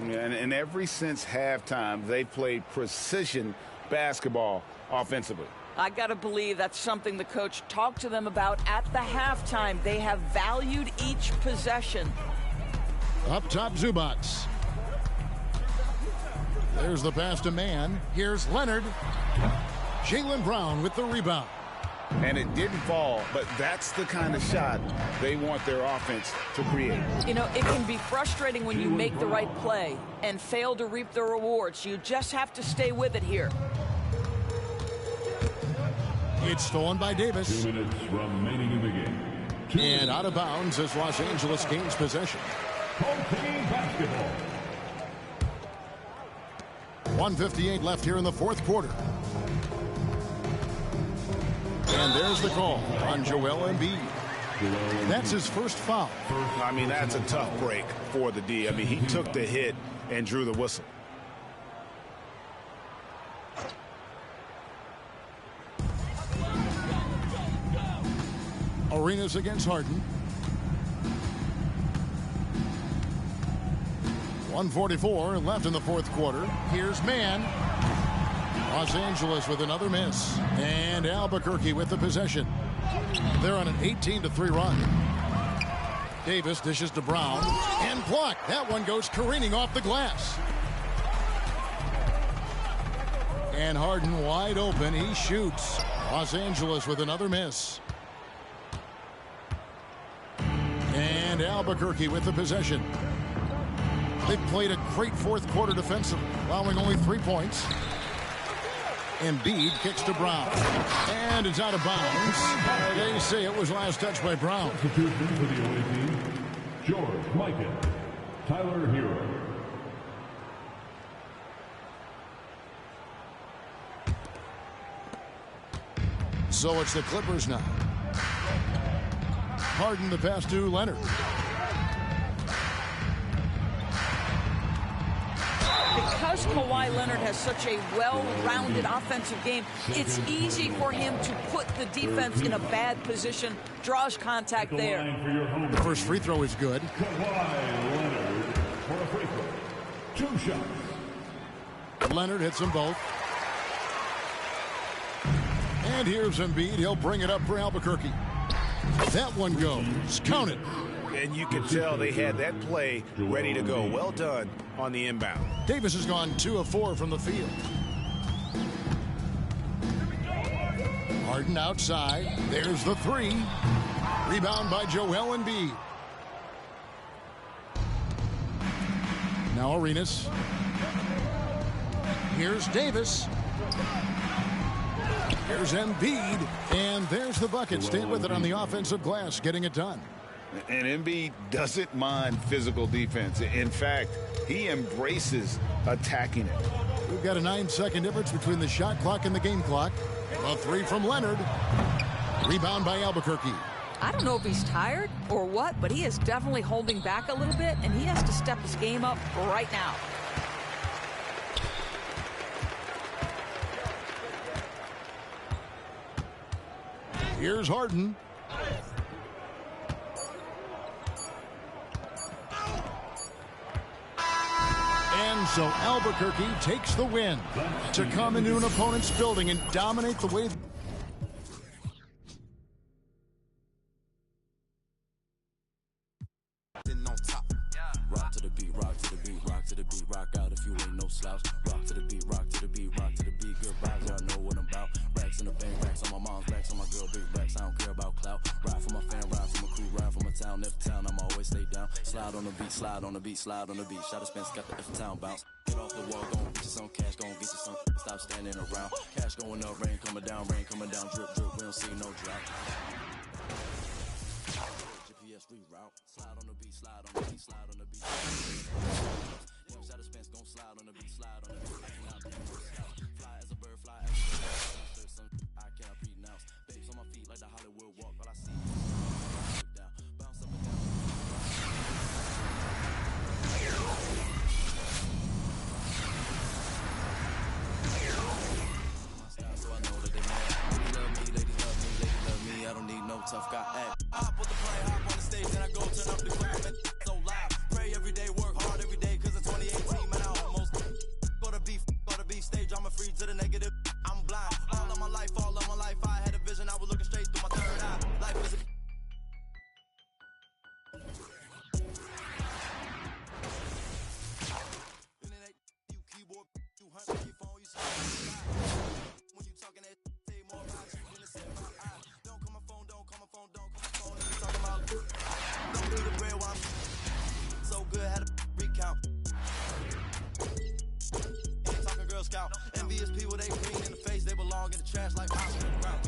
And ever since halftime, they played precision basketball offensively. I got to believe that's something the coach talked to them about at the halftime. They have valued each possession. Up top, Zubac. There's the pass to Mann. Here's Leonard. Jaylen Brown with the rebound. And it didn't fall, but that's the kind of shot they want their offense to create. You know, it can be frustrating when you make the right play and fail to reap the rewards. You just have to stay with it here. It's stolen by Davis. 2 minutes remaining in the game. And out of bounds as Los Angeles gains possession. Team basketball. 1:58 left here in the fourth quarter. And there's the call on Joel Embiid. That's his first foul. I mean, that's a tough break for the D. I mean, he took the hit and drew the whistle. Arenas against Harden. 1:44 left in the fourth quarter. Here's Mann. Los Angeles with another miss. And Albuquerque with the possession. They're on an 18-3 run. Davis dishes to Brown. And blocked. That one goes careening off the glass. And Harden wide open. He shoots. Los Angeles with another miss. And Albuquerque with the possession. They've played a great fourth quarter defensively, allowing only 3 points. Embiid kicks to Brown. And it's out of bounds. They say it was last touched by Brown. Substitution for the away team, George Mikan, Tyler Hero. So it's the Clippers now. Harden the pass to Leonard. Because Kawhi Leonard has such a well-rounded offensive game, it's easy for him to put the defense in a bad position, draws contact there. The first free throw is good. Kawhi Leonard for a free throw. 2 shots. Leonard hits them both. And here's Embiid. He'll bring it up for Albuquerque. That one goes. Count it. And you can tell they had that play ready to go. Well done on the inbound. Davis has gone 2 of 4 from the field. Harden outside. There's the 3. Rebound by Joel Embiid. Now Arenas. Here's Davis. Here's Embiid. And there's the bucket. Stayed with it on the offensive glass, getting it done. And Embiid doesn't mind physical defense. In fact, he embraces attacking it. We've got a 9-second difference between the shot clock and the game clock. A 3 from Leonard. Rebound by Albuquerque. I don't know if he's tired or what, but he is definitely holding back a little bit, and he has to step his game up right now. Here's Harden. And so Albuquerque takes the win to come into an opponent's building and dominate the way. Rock to the beat, rock to the beat, rock to the beat, rock out if you ain't no slouch. Rock to the beat, rock to the beat, rock to the beat. Good vibes, y'all know what I'm about. Racks in the bank, racks on my mom's, racks on my girl, big racks. I don't care about clout. Ride for my fan, ride for my crew, ride for my town. If town, I'm always stay down. Slide on the beat, slide on the beat, slide on the beat. Shot of Spence got the F town bounce. Get off the wall, gon' get you some cash, gon' get you some. Stop standing around. Cash going up, rain coming down, drip, drip. We don't see no drought. GPS reroute. Slide on the beat, slide on the beat, slide on the beat. Young shot of Spence gon' slide on the beat, slide on the beat. I cannot pronounce. Fly as a bird, fly as a bird. I cannot pronounce. Babes on my feet like the Hollywood walk, but I see you down. Bounce up and down. My style, so I know that they mad. Ladies love me, ladies love me, ladies love me. I don't need no tough guy act. Hop on the plane, hop on the stage, then I go turn up the crowd. So loud. Pray every day, work hard every day, cause in 2018, man, I almost go to beef stage, I'm a free to the negative. I'm blind. All of my life, I had a vision, I was looking straight through my third eye. Life is a you keyboard, you hunt on your phone, you when you talking that say more about you than the set my eye. Don't call my phone, don't call my phone, don't call my phone. If you talking about don't do the bread while I'm so good, had a recount. Ain't talking Girl Scout. Envious people, they green in the face, they belong in the trash like Oscar and Brown.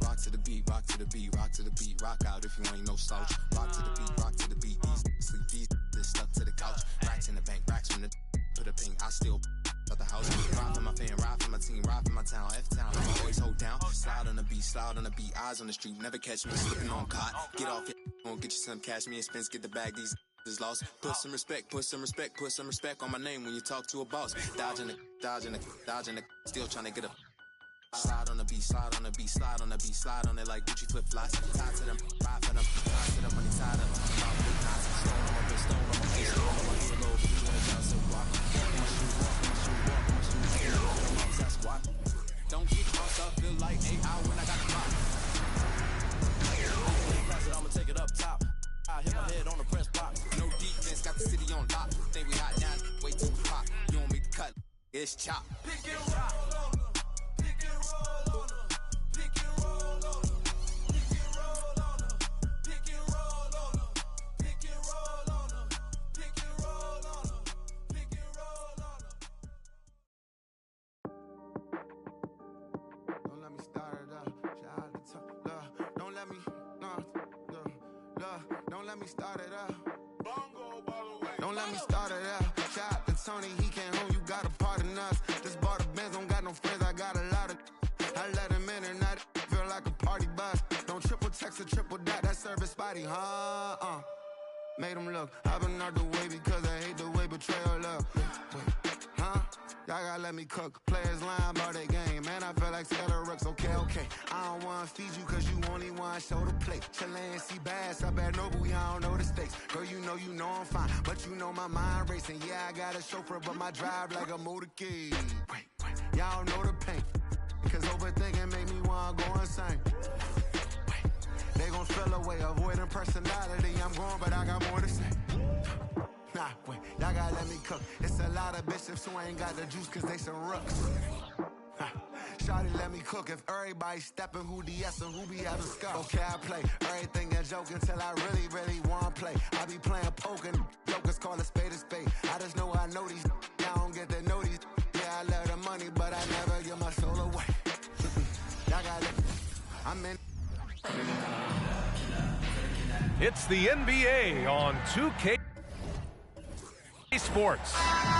Rock to the beat, rock to the beat, rock to the beat, rock out if you ain't no slouch. Rock to the beat, rock to the beat, sleep these, this stuck to the couch. Racks in the bank, racks from the put a ping, I still out the house. Ride for my fan, ride for my team, ride for my town, F-town, I always hold down. Slide on the beat, eyes on the street, never catch me slipping on cot. Get off it, won't get you some cash, me and Spence get the bag, these is lost. Put some respect on my name when you talk to a boss. Dodging the, still trying to get a. Slide on the beat, slide on the beat, slide on the beat, slide on it like Gucci flip flops. Tied to them, ride for them, tied to them money, tied up. Stone on my wrist, stone on my face, stone on my earlobe. You wanna bounce and walk? Walk in my shoes, walk in my shoes, walk in my shoes. That's why. Don't get crossed up, feel like 8 hours when I got the pop. Pass it, I'ma take it up top. I hit my head on the press box. No defense, got the city on lock. Think we hot now, wait till we pop. You want me to cut? It's chop. Pick and roll on them. Pick and roll on them. Pick and roll on them. Pick and roll on them. Pick and roll on them. Pick and roll on them. Pick and roll on them. Pick and roll on them. Don't let me start it up. Shout out to love. Don't let me don't let me start it up. Bongo, by the way. Don't let me start it up. Shout out to Tony, he came home, you got a part in us. Just bought a Benz, don't got no friends, I got a lot of. I let him in and I feel like a party bus. Don't triple text or triple dot, that service spotty, huh? Made him look. I've been out the way because I hate the way betrayal look. Wait, huh? Y'all gotta let me cook. Players lying about their game. Man, I feel like Scatter Rooks. Okay. I don't wanna feed you cause you only wanna show the plate. Chilean see bass, I bet Noble, y'all don't know the stakes. Girl, you know I'm fine. But you know my mind racing. Yeah, I got a chauffeur, but my drive like a motorcade. Wait, y'all know the pain. Cause overthinking make me wanna go insane. Wait, they gon' spill away, avoiding personality. I'm going, but I got more to say. Nah, wait, y'all gotta let me cook. It's a lot of bishops who ain't got the juice cause they some rooks. Shawty let me cook. If everybody stepping, who DS and who be having scuff? Okay, I play everything a joke until I really wanna play. I be playing poker, jokers call a spade a spade. I just know I know these, I don't get to know these. Yeah, I love the money, but I never give my soul away. Y'all gotta let me, I'm in. It's the NBA on 2K Sports.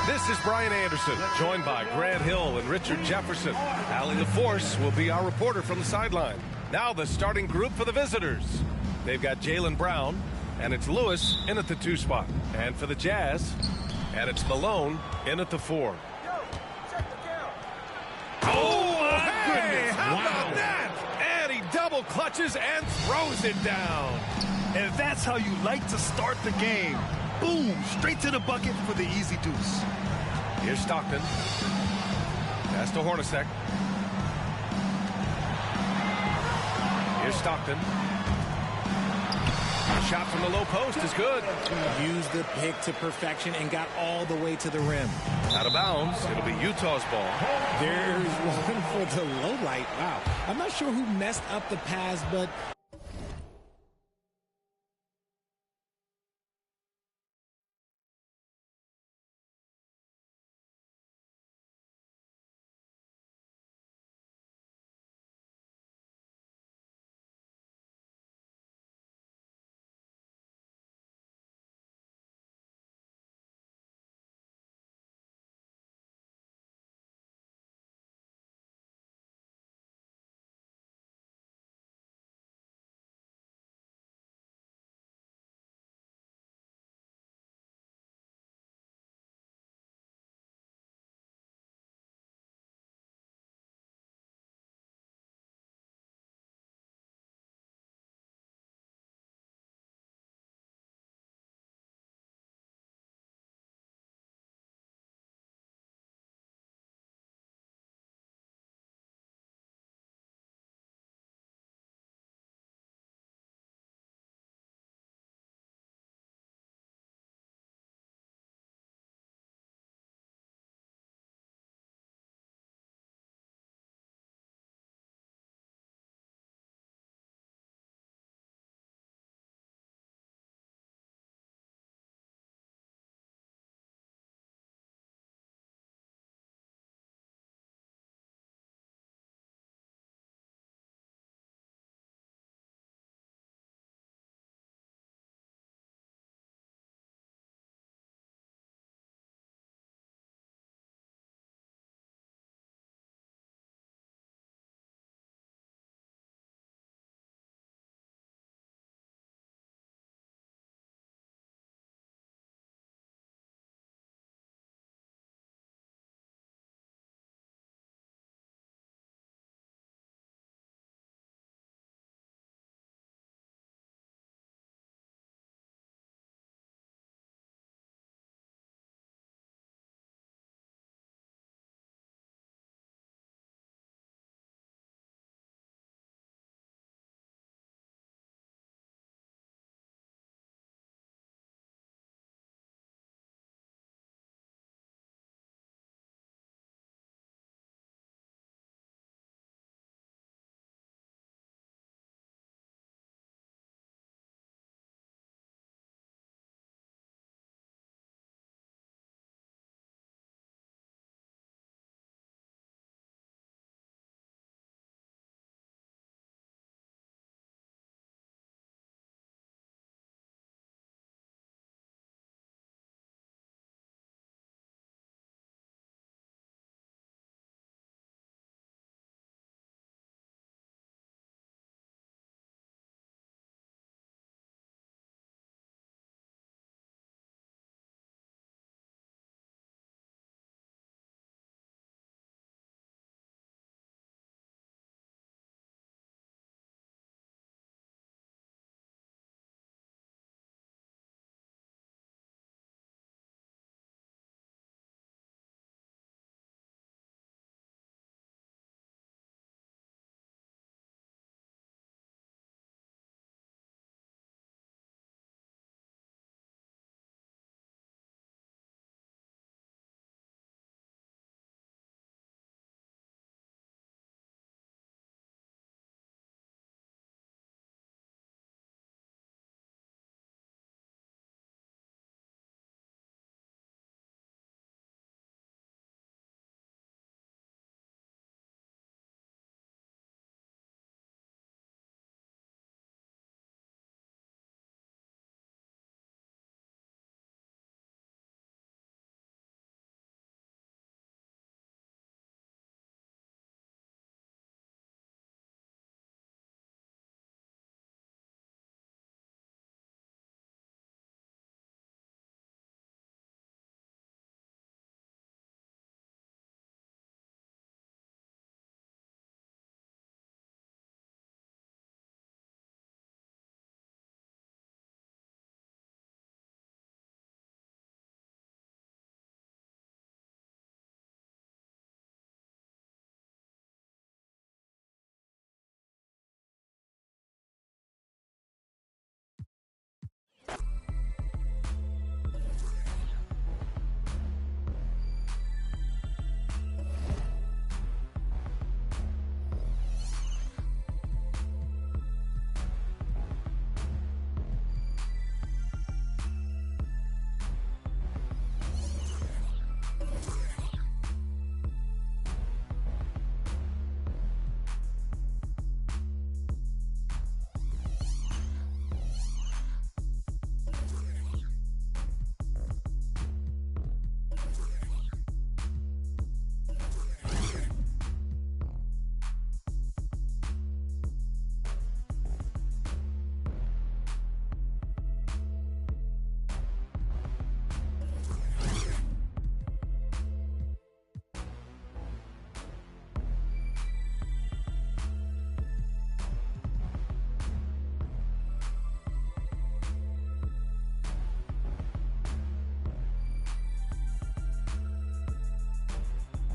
This is Brian Anderson, joined by Grant Hill and Richard Jefferson. Allie LaForce will be our reporter from the sideline. Now the starting group for the visitors. They've got Jaylen Brown, and it's Lewis in at the 2 spot. And for the Jazz, and it's Malone in at the 4. Oh, my goodness. How about that? And he double clutches and throws it down. And that's how you like to start the game. Boom, straight to the bucket for the easy deuce. Here's Stockton. Pass to Hornacek. Here's Stockton. Shot from the low post is good. Used the pick to perfection and got all the way to the rim. Out of bounds. It'll be Utah's ball. There's one for the low light. Wow. I'm not sure who messed up the pass, but